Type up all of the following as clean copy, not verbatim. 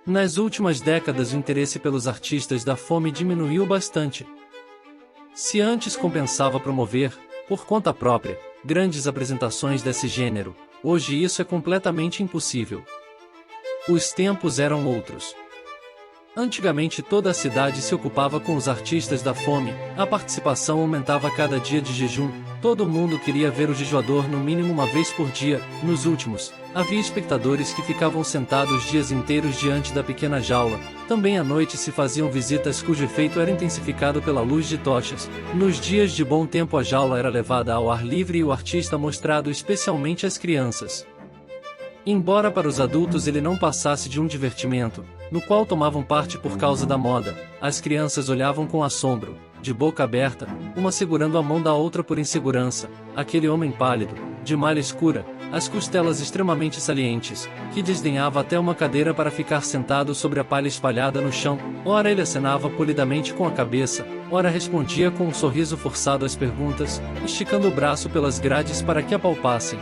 Nas últimas décadas o interesse pelos artistas da fome diminuiu bastante. Se antes compensava promover, por conta própria, grandes apresentações desse gênero, hoje isso é completamente impossível. Os tempos eram outros. Antigamente toda a cidade se ocupava com os artistas da fome, a participação aumentava a cada dia de jejum, todo mundo queria ver o jejuador no mínimo uma vez por dia. Nos últimos, havia espectadores que ficavam sentados dias inteiros diante da pequena jaula. Também à noite se faziam visitas cujo efeito era intensificado pela luz de tochas. Nos dias de bom tempo a jaula era levada ao ar livre e o artista mostrado especialmente às crianças. Embora para os adultos ele não passasse de um divertimento, no qual tomavam parte por causa da moda, as crianças olhavam com assombro, de boca aberta, uma segurando a mão da outra por insegurança, aquele homem pálido, de malha escura, as costelas extremamente salientes, que desdenhava até uma cadeira para ficar sentado sobre a palha espalhada no chão. Ora ele acenava polidamente com a cabeça, ora respondia com um sorriso forçado às perguntas, esticando o braço pelas grades para que apalpassem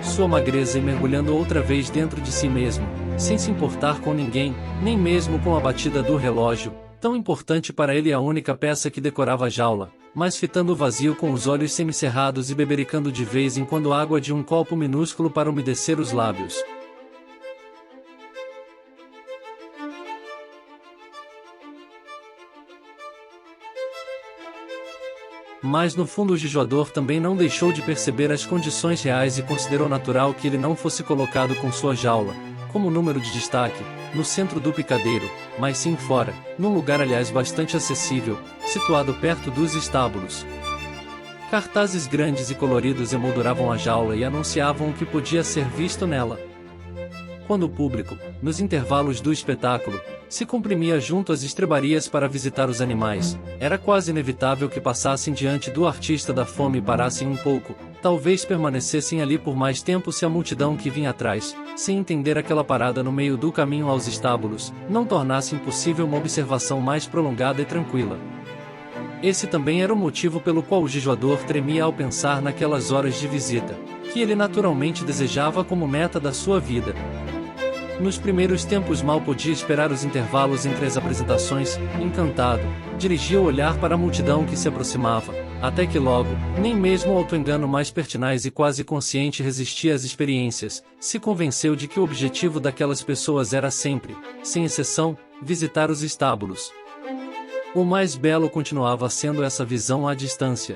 sua magreza e mergulhando outra vez dentro de si mesmo, sem se importar com ninguém, nem mesmo com a batida do relógio, tão importante para ele a única peça que decorava a jaula, mas fitando o vazio com os olhos semicerrados e bebericando de vez em quando água de um copo minúsculo para umedecer os lábios. Mas no fundo o jejuador também não deixou de perceber as condições reais e considerou natural que ele não fosse colocado com sua jaula, como número de destaque, no centro do picadeiro, mas sim fora, num lugar aliás bastante acessível, situado perto dos estábulos. Cartazes grandes e coloridos emolduravam a jaula e anunciavam o que podia ser visto nela. Quando o público, nos intervalos do espetáculo, se comprimia junto às estrebarias para visitar os animais, era quase inevitável que passassem diante do artista da fome e parassem um pouco, talvez permanecessem ali por mais tempo se a multidão que vinha atrás, sem entender aquela parada no meio do caminho aos estábulos, não tornasse impossível uma observação mais prolongada e tranquila. Esse também era o motivo pelo qual o jejuador tremia ao pensar naquelas horas de visita, que ele naturalmente desejava como meta da sua vida. Nos primeiros tempos mal podia esperar os intervalos entre as apresentações, encantado, dirigia o olhar para a multidão que se aproximava, até que logo, nem mesmo o auto-engano mais pertinaz e quase consciente resistia às experiências, se convenceu de que o objetivo daquelas pessoas era sempre, sem exceção, visitar os estábulos. O mais belo continuava sendo essa visão à distância.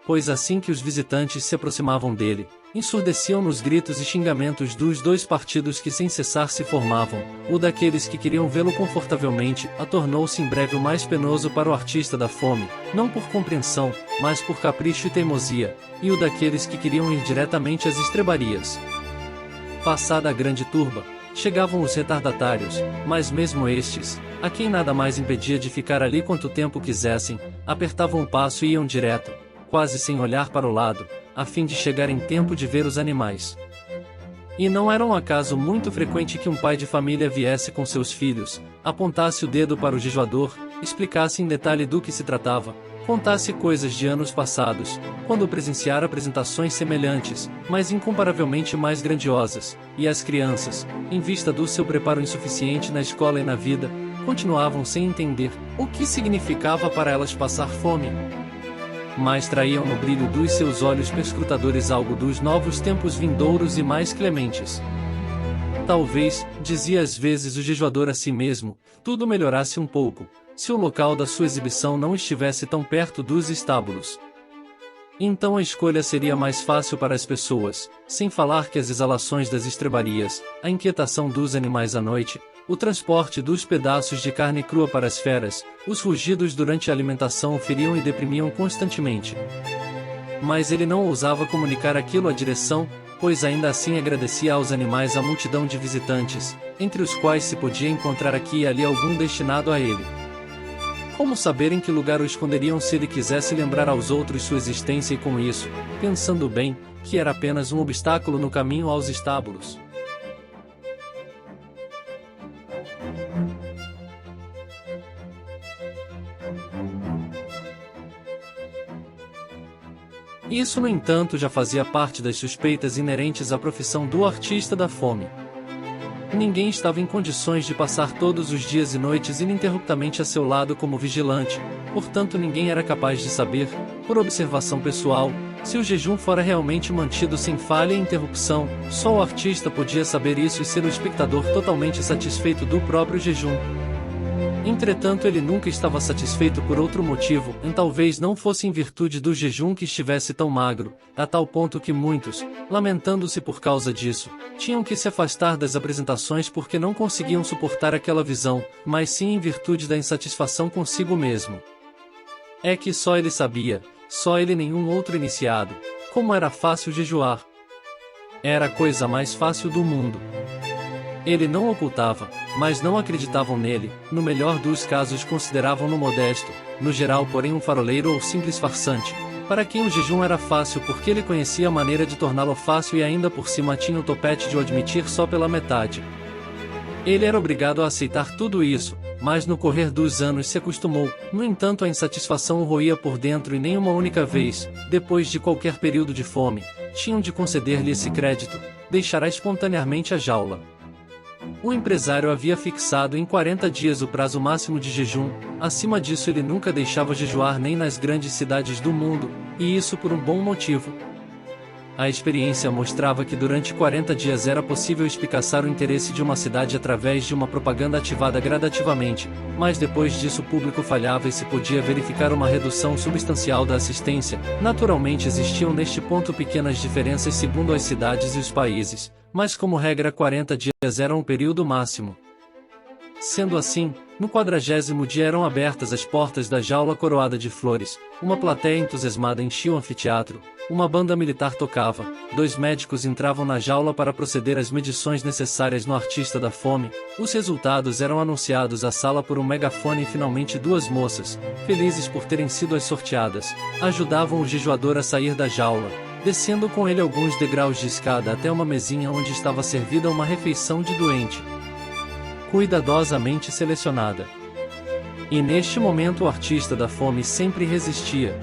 Pois assim que os visitantes se aproximavam dele, ensurdeciam nos gritos e xingamentos dos dois partidos que sem cessar se formavam, o daqueles que queriam vê-lo confortavelmente, tornou-se em breve o mais penoso para o artista da fome, não por compreensão, mas por capricho e teimosia, e o daqueles que queriam ir diretamente às estrebarias. Passada a grande turba, chegavam os retardatários, mas mesmo estes, a quem nada mais impedia de ficar ali quanto tempo quisessem, apertavam o passo e iam direto, quase sem olhar para o lado, a fim de chegar em tempo de ver os animais. E não era um acaso muito frequente que um pai de família viesse com seus filhos, apontasse o dedo para o jejuador, explicasse em detalhe do que se tratava, contasse coisas de anos passados, quando presenciara apresentações semelhantes, mas incomparavelmente mais grandiosas, e as crianças, em vista do seu preparo insuficiente na escola e na vida, continuavam sem entender o que significava para elas passar fome. Mas traíam no brilho dos seus olhos perscrutadores algo dos novos tempos vindouros e mais clementes. Talvez, dizia às vezes o jejuador a si mesmo, tudo melhorasse um pouco, se o local da sua exibição não estivesse tão perto dos estábulos. Então a escolha seria mais fácil para as pessoas, sem falar que as exalações das estrebarias, a inquietação dos animais à noite, o transporte dos pedaços de carne crua para as feras, os rugidos durante a alimentação o feriam e deprimiam constantemente. Mas ele não ousava comunicar aquilo à direção, pois ainda assim agradecia aos animais a multidão de visitantes, entre os quais se podia encontrar aqui e ali algum destinado a ele. Como saber em que lugar o esconderiam se ele quisesse lembrar aos outros sua existência e com isso, pensando bem, que era apenas um obstáculo no caminho aos estábulos? Isso, no entanto, já fazia parte das suspeitas inerentes à profissão do artista da fome. Ninguém estava em condições de passar todos os dias e noites ininterruptamente a seu lado como vigilante, portanto ninguém era capaz de saber, por observação pessoal, se o jejum fora realmente mantido sem falha e interrupção. Só o artista podia saber isso e ser o espectador totalmente satisfeito do próprio jejum. Entretanto, ele nunca estava satisfeito por outro motivo, e talvez não fosse em virtude do jejum que estivesse tão magro, a tal ponto que muitos, lamentando-se por causa disso, tinham que se afastar das apresentações porque não conseguiam suportar aquela visão, mas sim em virtude da insatisfação consigo mesmo. É que só ele sabia, só ele e nenhum outro iniciado, como era fácil jejuar. Era a coisa mais fácil do mundo. Ele não ocultava, mas não acreditavam nele, no melhor dos casos consideravam-no modesto, no geral porém um faroleiro ou simples farsante, para quem o jejum era fácil porque ele conhecia a maneira de torná-lo fácil e ainda por cima tinha o topete de o admitir só pela metade. Ele era obrigado a aceitar tudo isso, mas no correr dos anos se acostumou. No entanto, a insatisfação o roía por dentro e nem uma única vez, depois de qualquer período de fome, tinham de conceder-lhe esse crédito: deixará espontaneamente a jaula. O empresário havia fixado em 40 dias o prazo máximo de jejum, acima disso ele nunca deixava jejuar nem nas grandes cidades do mundo, e isso por um bom motivo. A experiência mostrava que durante 40 dias era possível espicaçar o interesse de uma cidade através de uma propaganda ativada gradativamente, mas depois disso o público falhava e se podia verificar uma redução substancial da assistência. Naturalmente existiam neste ponto pequenas diferenças segundo as cidades e os países, mas como regra 40 dias eram o período máximo. Sendo assim, no 40º dia eram abertas as portas da jaula coroada de flores, uma plateia entusiasmada enchia o anfiteatro, uma banda militar tocava, 2 médicos entravam na jaula para proceder às medições necessárias no artista da fome, os resultados eram anunciados à sala por um megafone e finalmente 2 moças, felizes por terem sido as sorteadas, ajudavam o jejuador a sair da jaula, descendo com ele alguns degraus de escada até uma mesinha onde estava servida uma refeição de doente, cuidadosamente selecionada. E neste momento o artista da fome sempre resistia.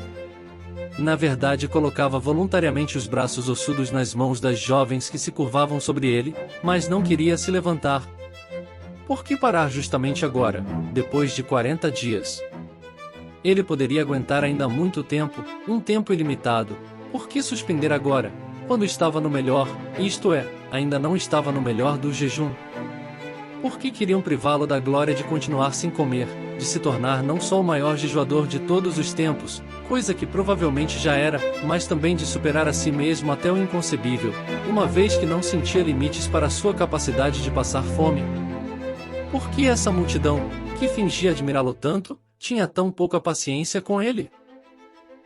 Na verdade colocava voluntariamente os braços ossudos nas mãos das jovens que se curvavam sobre ele, mas não queria se levantar. Por que parar justamente agora, depois de 40 dias? Ele poderia aguentar ainda muito tempo, um tempo ilimitado. Por que suspender agora, quando estava no melhor, isto é, ainda não estava no melhor do jejum? Por que queriam privá-lo da glória de continuar sem comer, de se tornar não só o maior jejuador de todos os tempos, coisa que provavelmente já era, mas também de superar a si mesmo até o inconcebível, uma vez que não sentia limites para sua capacidade de passar fome? Por que essa multidão, que fingia admirá-lo tanto, tinha tão pouca paciência com ele?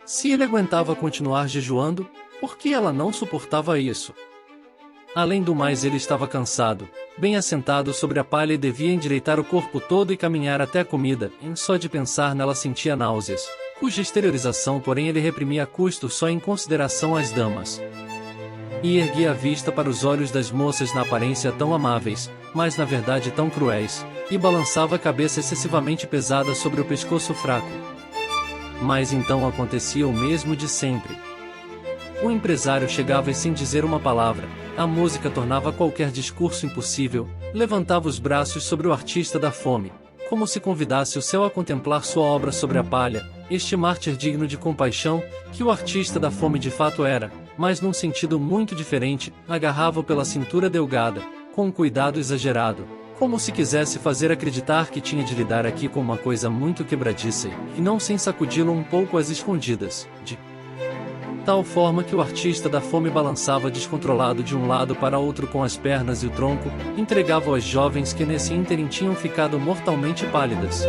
Se ele aguentava continuar jejuando, por que ela não suportava isso? Além do mais, ele estava cansado, bem assentado sobre a palha e devia endireitar o corpo todo e caminhar até a comida, e só de pensar nela sentia náuseas, cuja exteriorização porém ele reprimia a custo só em consideração às damas. E erguia a vista para os olhos das moças na aparência tão amáveis, mas na verdade tão cruéis, e balançava a cabeça excessivamente pesada sobre o pescoço fraco. Mas então acontecia o mesmo de sempre. O empresário chegava e sem dizer uma palavra, a música tornava qualquer discurso impossível, levantava os braços sobre o artista da fome, como se convidasse o céu a contemplar sua obra sobre a palha, este mártir digno de compaixão, que o artista da fome de fato era, mas num sentido muito diferente, agarrava-o pela cintura delgada, com um cuidado exagerado, como se quisesse fazer acreditar que tinha de lidar aqui com uma coisa muito quebradiça e não sem sacudi-lo um pouco às escondidas, de tal forma que o artista da fome balançava descontrolado de um lado para outro com as pernas e o tronco, entregava às jovens que nesse ínterim tinham ficado mortalmente pálidas.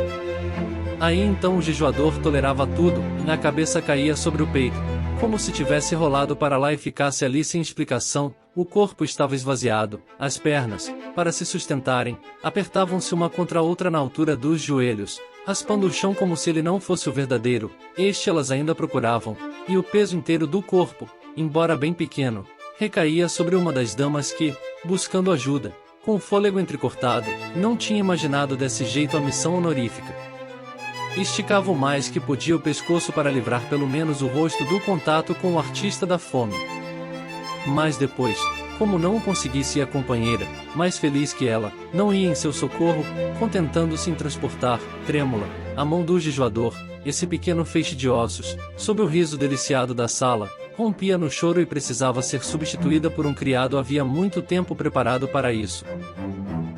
Aí então o jejuador tolerava tudo, e a cabeça caía sobre o peito, como se tivesse rolado para lá e ficasse ali sem explicação. O corpo estava esvaziado, as pernas, para se sustentarem, apertavam-se uma contra a outra na altura dos joelhos, raspando o chão como se ele não fosse o verdadeiro, elas ainda procuravam, e o peso inteiro do corpo, embora bem pequeno, recaía sobre uma das damas que, buscando ajuda, com o fôlego entrecortado, não tinha imaginado desse jeito a missão honorífica. Esticava o mais que podia o pescoço para livrar pelo menos o rosto do contato com o artista da fome. Mas depois, Como não o conseguisse a companheira, mais feliz que ela, não ia em seu socorro, contentando-se em transportar, trêmula, a mão do jejuador, esse pequeno feixe de ossos, sob o riso deliciado da sala, rompia no choro e precisava ser substituída por um criado havia muito tempo preparado para isso.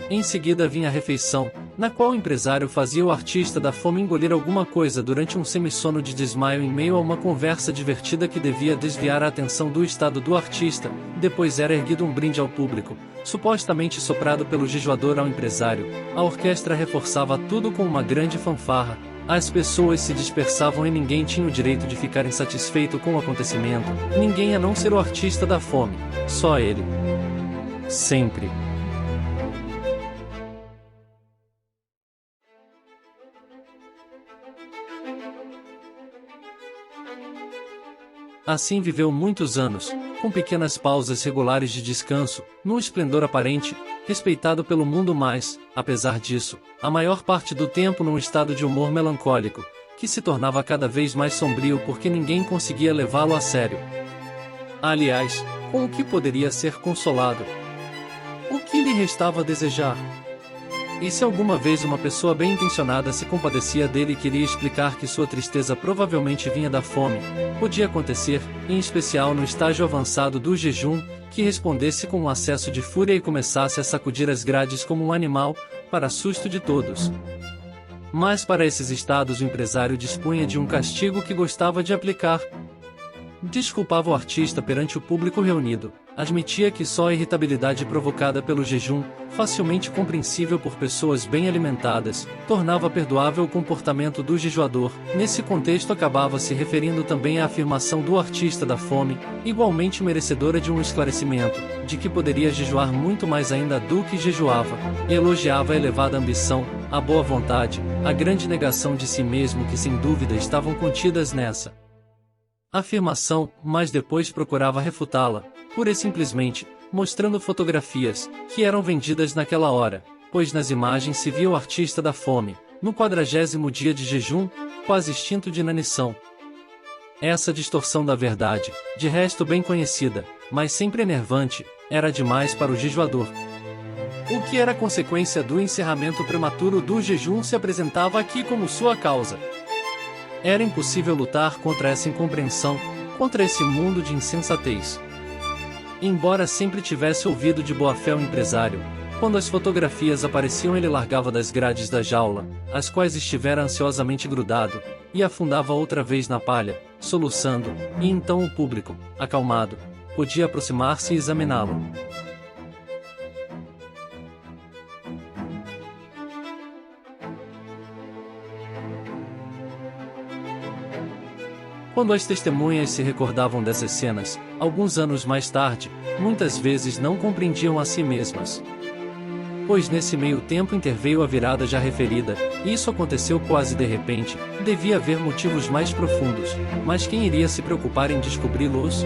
Em seguida vinha a refeição, na qual o empresário fazia o artista da fome engolir alguma coisa durante um semissono de desmaio em meio a uma conversa divertida que devia desviar a atenção do estado do artista. Depois era erguido um brinde ao público, supostamente soprado pelo jejuador ao empresário. A orquestra reforçava tudo com uma grande fanfarra. As pessoas se dispersavam e ninguém tinha o direito de ficar insatisfeito com o acontecimento, ninguém a não ser o artista da fome, só ele. Sempre. Assim viveu muitos anos, com pequenas pausas regulares de descanso, num esplendor aparente, respeitado pelo mundo mas, apesar disso, a maior parte do tempo num estado de humor melancólico, que se tornava cada vez mais sombrio porque ninguém conseguia levá-lo a sério. Aliás, com o que poderia ser consolado? O que lhe restava desejar? E se alguma vez uma pessoa bem-intencionada se compadecia dele e queria explicar que sua tristeza provavelmente vinha da fome, podia acontecer, em especial no estágio avançado do jejum, que respondesse com um acesso de fúria e começasse a sacudir as grades como um animal, para susto de todos. Mas para esses estados o empresário dispunha de um castigo que gostava de aplicar. Desculpava o artista perante o público reunido, admitia que só a irritabilidade provocada pelo jejum, facilmente compreensível por pessoas bem alimentadas, tornava perdoável o comportamento do jejuador. Nesse contexto acabava se referindo também à afirmação do artista da fome, igualmente merecedora de um esclarecimento, de que poderia jejuar muito mais ainda do que jejuava, e elogiava a elevada ambição, a boa vontade, a grande negação de si mesmo que sem dúvida estavam contidas nessa afirmação, mas depois procurava refutá-la, pura e simplesmente, mostrando fotografias, que eram vendidas naquela hora, pois nas imagens se via o artista da fome, no 40º dia de jejum, quase extinto de inanição. Essa distorção da verdade, de resto bem conhecida, mas sempre enervante, era demais para o jejuador. O que era consequência do encerramento prematuro do jejum se apresentava aqui como sua causa. Era impossível lutar contra essa incompreensão, contra esse mundo de insensatez. Embora sempre tivesse ouvido de boa-fé o empresário, quando as fotografias apareciam ele largava das grades da jaula, às quais estivera ansiosamente grudado, e afundava outra vez na palha, soluçando, e então o público, acalmado, podia aproximar-se e examiná-lo. Quando as testemunhas se recordavam dessas cenas, alguns anos mais tarde, muitas vezes não compreendiam a si mesmas. Pois nesse meio tempo interveio a virada já referida, e isso aconteceu quase de repente, devia haver motivos mais profundos, mas quem iria se preocupar em descobri-los?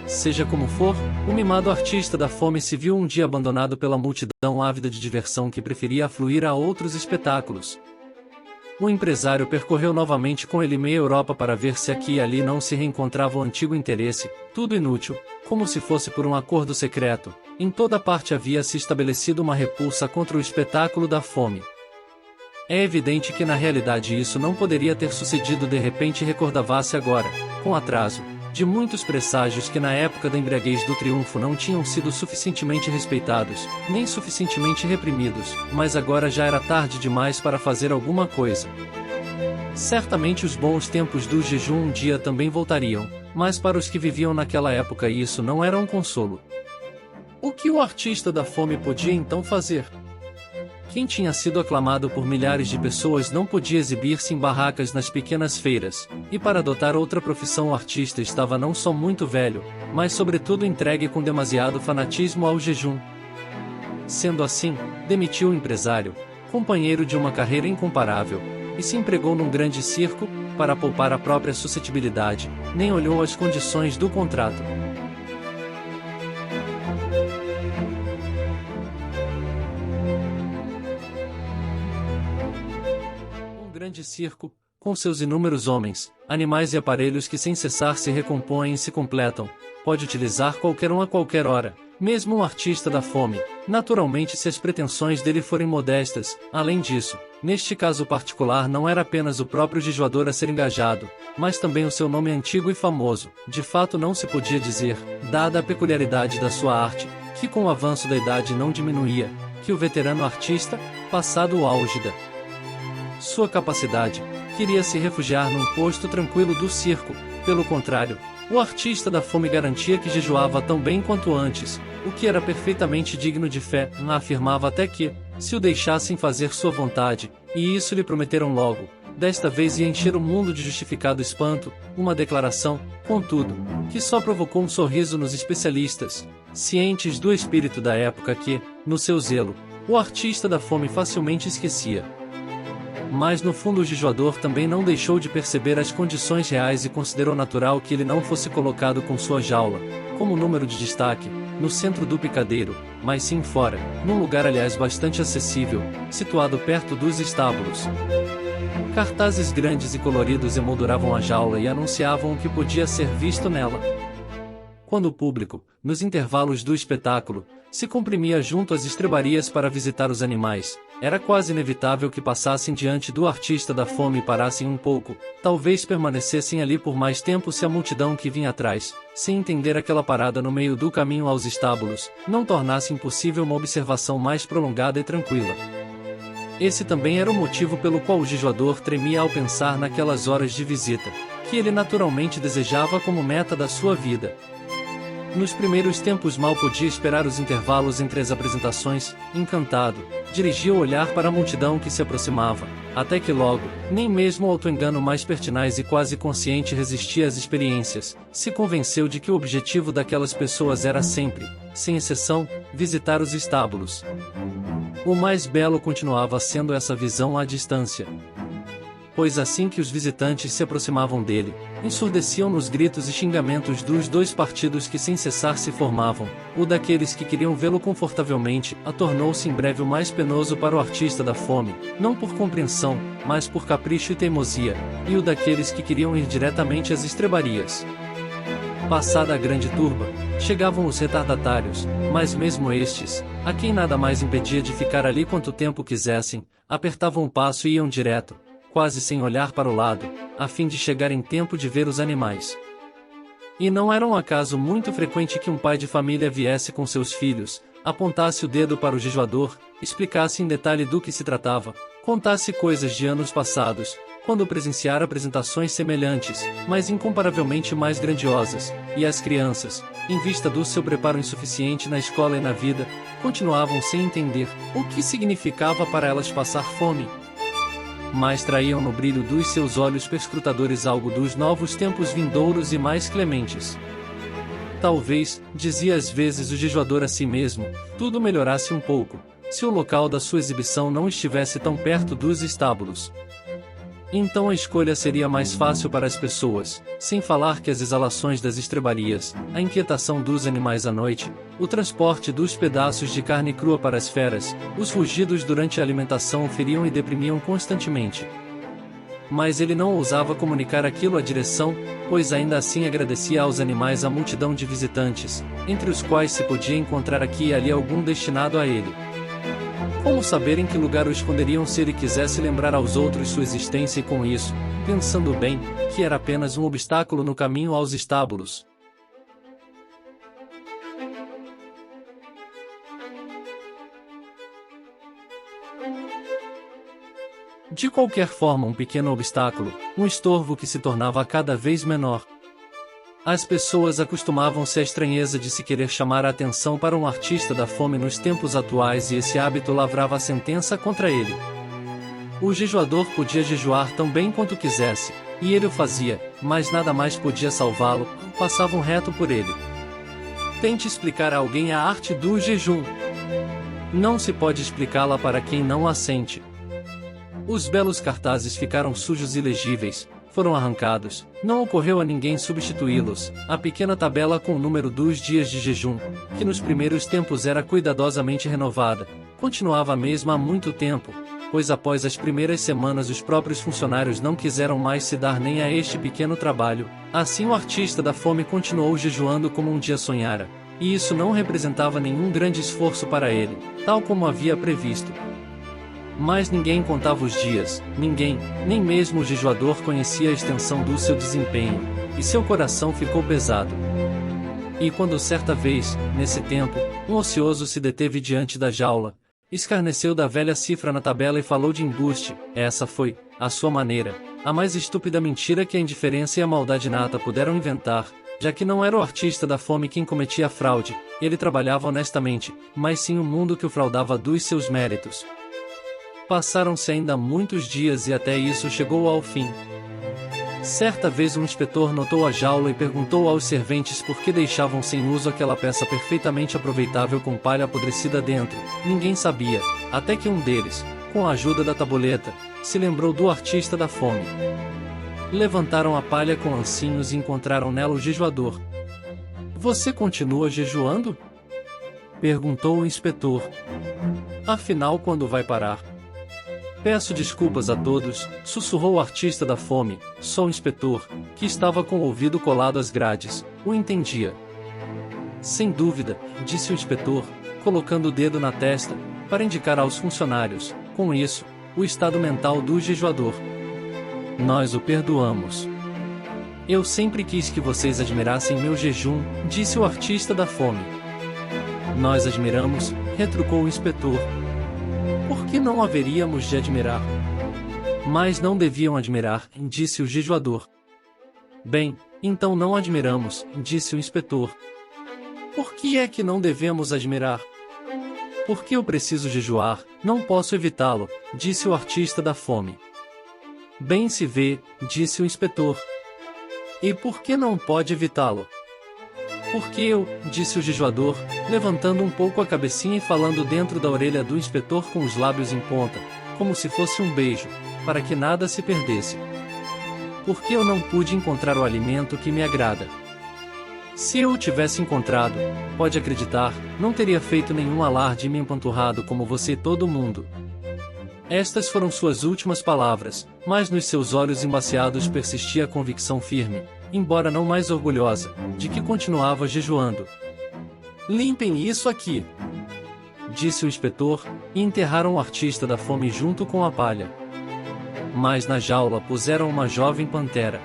Seja como for, o mimado artista da fome se viu um dia abandonado pela multidão ávida de diversão que preferia afluir a outros espetáculos. O empresário percorreu novamente com ele meia Europa para ver se aqui e ali não se reencontrava o antigo interesse, tudo inútil, como se fosse por um acordo secreto. Em toda parte havia se estabelecido uma repulsa contra o espetáculo da fome. É evidente que na realidade isso não poderia ter sucedido de repente, recordava-se agora, com atraso, de muitos presságios que na época da embriaguez do triunfo não tinham sido suficientemente respeitados, nem suficientemente reprimidos, mas agora já era tarde demais para fazer alguma coisa. Certamente os bons tempos do jejum um dia também voltariam, mas para os que viviam naquela época isso não era um consolo. O que o artista da fome podia então fazer? Quem tinha sido aclamado por milhares de pessoas não podia exibir-se em barracas nas pequenas feiras, e para adotar outra profissão o artista estava não só muito velho, mas sobretudo entregue com demasiado fanatismo ao jejum. Sendo assim, demitiu o empresário, companheiro de uma carreira incomparável, e se empregou num grande circo, para poupar a própria suscetibilidade, nem olhou as condições do contrato. Grande circo, com seus inúmeros homens, animais e aparelhos que sem cessar se recompõem e se completam, pode utilizar qualquer um a qualquer hora, mesmo um artista da fome, naturalmente se as pretensões dele forem modestas. Além disso, neste caso particular não era apenas o próprio jejuador a ser engajado, mas também o seu nome antigo e famoso. De fato não se podia dizer, dada a peculiaridade da sua arte, que com o avanço da idade não diminuía, que o veterano artista, passado o auge da sua capacidade, queria se refugiar num posto tranquilo do circo. Pelo contrário, o artista da fome garantia que jejuava tão bem quanto antes, o que era perfeitamente digno de fé. Afirmava até que, se o deixassem fazer sua vontade, e isso lhe prometeram logo, desta vez ia encher o mundo de justificado espanto, uma declaração, contudo, que só provocou um sorriso nos especialistas, cientes do espírito da época que, no seu zelo, o artista da fome facilmente esquecia. Mas no fundo o jejuador também não deixou de perceber as condições reais e considerou natural que ele não fosse colocado com sua jaula, como número de destaque, no centro do picadeiro, mas sim fora, num lugar aliás bastante acessível, situado perto dos estábulos. Cartazes grandes e coloridos emolduravam a jaula e anunciavam o que podia ser visto nela. Quando o público, nos intervalos do espetáculo, se comprimia junto às estrebarias para visitar os animais, era quase inevitável que passassem diante do artista da fome e parassem um pouco, talvez permanecessem ali por mais tempo se a multidão que vinha atrás, sem entender aquela parada no meio do caminho aos estábulos, não tornasse impossível uma observação mais prolongada e tranquila. Esse também era o motivo pelo qual o jejuador tremia ao pensar naquelas horas de visita, que ele naturalmente desejava como meta da sua vida. Nos primeiros tempos mal podia esperar os intervalos entre as apresentações. Encantado, dirigia o olhar para a multidão que se aproximava, até que logo, nem mesmo o auto-engano mais pertinaz e quase consciente resistia às experiências, se convenceu de que o objetivo daquelas pessoas era sempre, sem exceção, visitar os estábulos. O mais belo continuava sendo essa visão à distância. Pois assim que os visitantes se aproximavam dele, ensurdeciam nos gritos e xingamentos dos dois partidos que sem cessar se formavam. O daqueles que queriam vê-lo confortavelmente, tornou-se em breve o mais penoso para o artista da fome, não por compreensão, mas por capricho e teimosia, e o daqueles que queriam ir diretamente às estrebarias. Passada a grande turba, chegavam os retardatários, mas mesmo estes, a quem nada mais impedia de ficar ali quanto tempo quisessem, apertavam o passo e iam direto, quase sem olhar para o lado, a fim de chegar em tempo de ver os animais. E não era um acaso muito frequente que um pai de família viesse com seus filhos, apontasse o dedo para o jejuador, explicasse em detalhe do que se tratava, contasse coisas de anos passados, quando presenciara apresentações semelhantes, mas incomparavelmente mais grandiosas, e as crianças, em vista do seu preparo insuficiente na escola e na vida, continuavam sem entender o que significava para elas passar fome. Mas traíam no brilho dos seus olhos perscrutadores algo dos novos tempos vindouros e mais clementes. Talvez, dizia às vezes o jejuador a si mesmo, tudo melhorasse um pouco, se o local da sua exibição não estivesse tão perto dos estábulos. Então a escolha seria mais fácil para as pessoas, sem falar que as exalações das estrebarias, a inquietação dos animais à noite, o transporte dos pedaços de carne crua para as feras, os rugidos durante a alimentação o feriam e deprimiam constantemente. Mas ele não ousava comunicar aquilo à direção, pois ainda assim agradecia aos animais a multidão de visitantes, entre os quais se podia encontrar aqui e ali algum destinado a ele. Como saber em que lugar o esconderiam se ele quisesse lembrar aos outros sua existência e com isso, pensando bem, que era apenas um obstáculo no caminho aos estábulos? De qualquer forma, um pequeno obstáculo, um estorvo que se tornava cada vez menor. As pessoas acostumavam-se à estranheza de se querer chamar a atenção para um artista da fome nos tempos atuais e esse hábito lavrava a sentença contra ele. O jejuador podia jejuar tão bem quanto quisesse, e ele o fazia, mas nada mais podia salvá-lo, passavam reto por ele. Tente explicar a alguém a arte do jejum. Não se pode explicá-la para quem não a sente. Os belos cartazes ficaram sujos e ilegíveis, foram arrancados, não ocorreu a ninguém substituí-los. A pequena tabela com o número dos dias de jejum, que nos primeiros tempos era cuidadosamente renovada, continuava a mesma há muito tempo, pois após as primeiras semanas os próprios funcionários não quiseram mais se dar nem a este pequeno trabalho. Assim o artista da fome continuou jejuando como um dia sonhara, e isso não representava nenhum grande esforço para ele, tal como havia previsto. Mas ninguém contava os dias, ninguém, nem mesmo o jejuador conhecia a extensão do seu desempenho, e seu coração ficou pesado. E quando certa vez, nesse tempo, um ocioso se deteve diante da jaula, escarneceu da velha cifra na tabela e falou de embuste. Essa foi, à sua maneira, a mais estúpida mentira que a indiferença e a maldade nata puderam inventar, já que não era o artista da fome quem cometia a fraude, ele trabalhava honestamente, mas sim o mundo que o fraudava dos seus méritos. Passaram-se ainda muitos dias e até isso chegou ao fim. Certa vez um inspetor notou a jaula e perguntou aos serventes por que deixavam sem uso aquela peça perfeitamente aproveitável com palha apodrecida dentro. Ninguém sabia, até que um deles, com a ajuda da tabuleta, se lembrou do artista da fome. Levantaram a palha com ancinhos e encontraram nela o jejuador. "Você continua jejuando?" perguntou o inspetor. "Afinal, quando vai parar?" "Peço desculpas a todos", sussurrou o artista da fome, só o inspetor, que estava com o ouvido colado às grades, o entendia. "Sem dúvida", disse o inspetor, colocando o dedo na testa, para indicar aos funcionários, com isso, o estado mental do jejuador. "Nós o perdoamos. Eu sempre quis que vocês admirassem meu jejum", disse o artista da fome. "Nós admiramos", retrucou o inspetor. "Por que não haveríamos de admirar?" "Mas não deviam admirar", disse o jejuador. "Bem, então não admiramos", disse o inspetor. "Por que é que não devemos admirar?" "Porque eu preciso jejuar, não posso evitá-lo", disse o artista da fome. "Bem se vê", disse o inspetor. "E por que não pode evitá-lo?" "Porque eu", disse o jejuador, levantando um pouco a cabecinha e falando dentro da orelha do inspetor com os lábios em ponta, como se fosse um beijo, para que nada se perdesse. "Porque eu não pude encontrar o alimento que me agrada. Se eu o tivesse encontrado, pode acreditar, não teria feito nenhum alarde e me empanturrado como você e todo mundo." Estas foram suas últimas palavras, mas nos seus olhos embaciados persistia a convicção firme, embora não mais orgulhosa, de que continuava jejuando. "Limpem isso aqui", disse o inspetor, e enterraram o artista da fome junto com a palha. Mas na jaula puseram uma jovem pantera.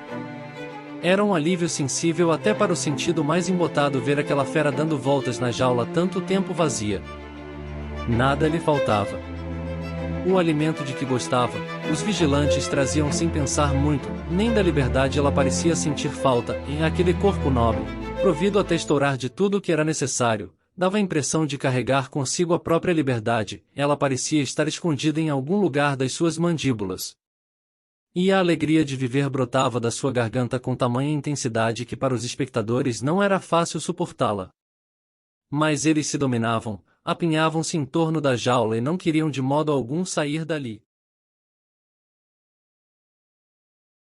Era um alívio sensível até para o sentido mais embotado ver aquela fera dando voltas na jaula tanto tempo vazia. Nada lhe faltava. O alimento de que gostava, os vigilantes traziam sem pensar muito, nem da liberdade ela parecia sentir falta, e aquele corpo nobre, provido até estourar de tudo o que era necessário, dava a impressão de carregar consigo a própria liberdade, ela parecia estar escondida em algum lugar das suas mandíbulas. E a alegria de viver brotava da sua garganta com tamanha intensidade que para os espectadores não era fácil suportá-la. Mas eles se dominavam, apinhavam-se em torno da jaula e não queriam de modo algum sair dali.